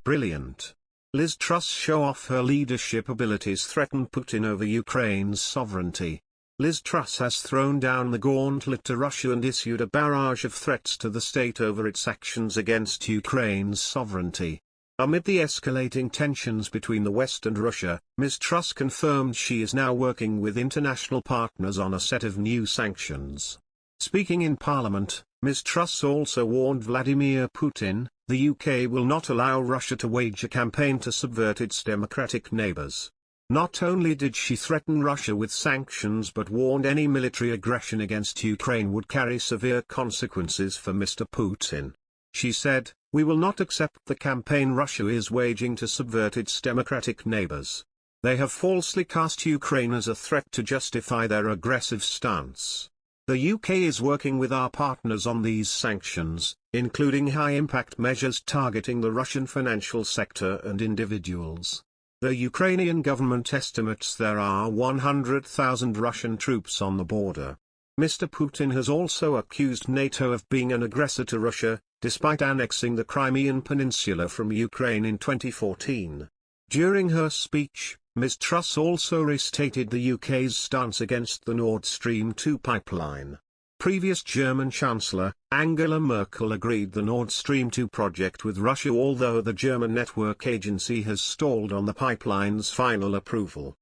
brilliant. Liz Truss show off her leadership abilities threaten Putin over Ukraine's sovereignty. Liz Truss has thrown down the gauntlet to Russia and issued a barrage of threats to the state over its actions against Ukraine's sovereignty. Amid the escalating tensions between the West and Russia, Ms. Truss confirmed she is now working with international partners on a set of new sanctions. Speaking in Parliament, Ms. Truss also warned Vladimir Putin, the UK will not allow Russia to wage a campaign to subvert its democratic neighbours. Not only did she threaten Russia with sanctions but warned any military aggression against Ukraine would carry severe consequences for Mr. Putin. She said, "We will not accept the campaign Russia is waging to subvert its democratic neighbours. They have falsely cast Ukraine as a threat to justify their aggressive stance. The UK is working with our partners on these sanctions, including high-impact measures targeting the Russian financial sector and individuals." The Ukrainian government estimates there are 100,000 Russian troops on the border. Mr. Putin has also accused NATO of being an aggressor to Russia, despite annexing the Crimean Peninsula from Ukraine in 2014. During her speech, Ms. Truss also restated the UK's stance against the Nord Stream 2 pipeline. Previous German Chancellor, Angela Merkel agreed the Nord Stream 2 project with Russia, although the German network agency has stalled on the pipeline's final approval.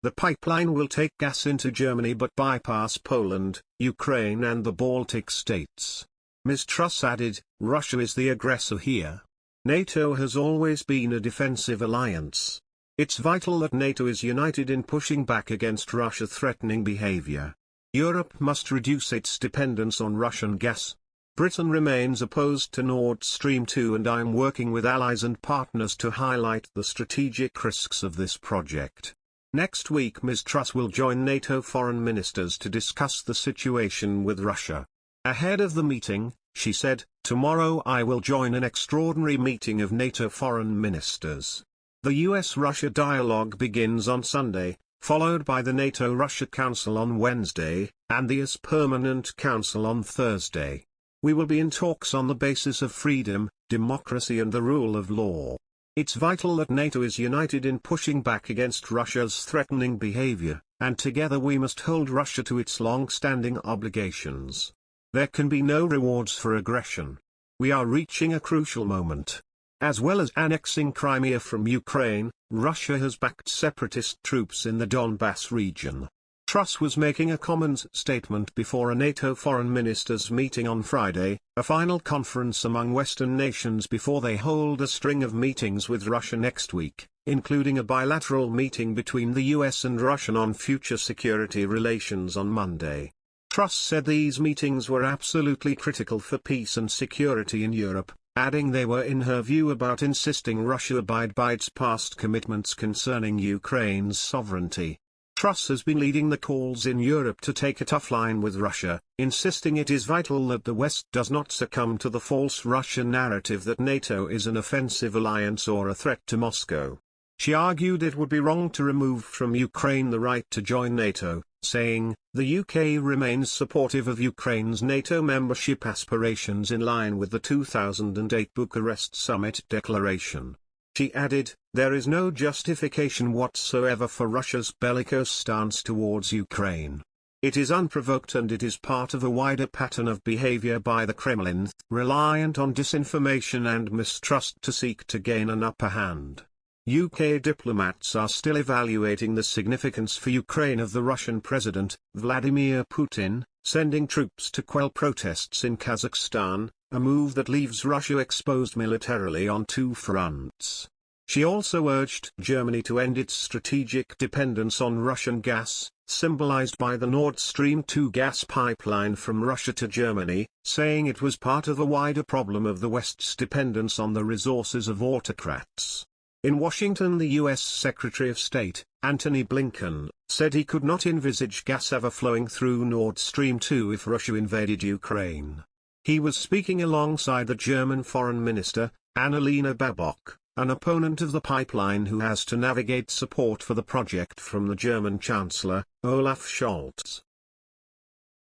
The pipeline will take gas into Germany but bypass Poland, Ukraine and the Baltic states. Ms. Truss added, "Russia is the aggressor here. NATO has always been a defensive alliance. It's vital that NATO is united in pushing back against Russia's threatening behaviour. Europe must reduce its dependence on Russian gas. Britain remains opposed to Nord Stream 2 and I'm working with allies and partners to highlight the strategic risks of this project." Next week Ms. Truss will join NATO foreign ministers to discuss the situation with Russia. Ahead of the meeting, she said, "Tomorrow I will join an extraordinary meeting of NATO foreign ministers." The US-Russia dialogue begins on Sunday, followed by the NATO-Russia Council on Wednesday, and the US Permanent Council on Thursday. "We will be in talks on the basis of freedom, democracy and the rule of law. It's vital that NATO is united in pushing back against Russia's threatening behavior, and together we must hold Russia to its long-standing obligations. There can be no rewards for aggression. We are reaching a crucial moment. As well as annexing Crimea from Ukraine, Russia has backed separatist troops in the Donbass region." Truss was making a comment statement before a NATO foreign ministers meeting on Friday, a final conference among Western nations before they hold a string of meetings with Russia next week, including a bilateral meeting between the US and Russia on future security relations on Monday. Truss said these meetings were absolutely critical for peace and security in Europe, adding they were in her view about insisting Russia abide by its past commitments concerning Ukraine's sovereignty. Truss has been leading the calls in Europe to take a tough line with Russia, insisting it is vital that the West does not succumb to the false Russian narrative that NATO is an offensive alliance or a threat to Moscow. She argued it would be wrong to remove from Ukraine the right to join NATO, saying, "The UK remains supportive of Ukraine's NATO membership aspirations in line with the 2008 Bucharest Summit declaration." She added, "There is no justification whatsoever for Russia's bellicose stance towards Ukraine. It is unprovoked and it is part of a wider pattern of behavior by the Kremlin, reliant on disinformation and mistrust to seek to gain an upper hand." UK diplomats are still evaluating the significance for Ukraine of the Russian President, Vladimir Putin, sending troops to quell protests in Kazakhstan, a move that leaves Russia exposed militarily on two fronts. She also urged Germany to end its strategic dependence on Russian gas, symbolized by the Nord Stream 2 gas pipeline from Russia to Germany, saying it was part of a wider problem of the West's dependence on the resources of autocrats. In Washington, the U.S. Secretary of State, Antony Blinken, said he could not envisage gas ever flowing through Nord Stream 2 if Russia invaded Ukraine. He was speaking alongside the German Foreign Minister, Annalena Baerbock, an opponent of the pipeline who has to navigate support for the project from the German Chancellor, Olaf Scholz.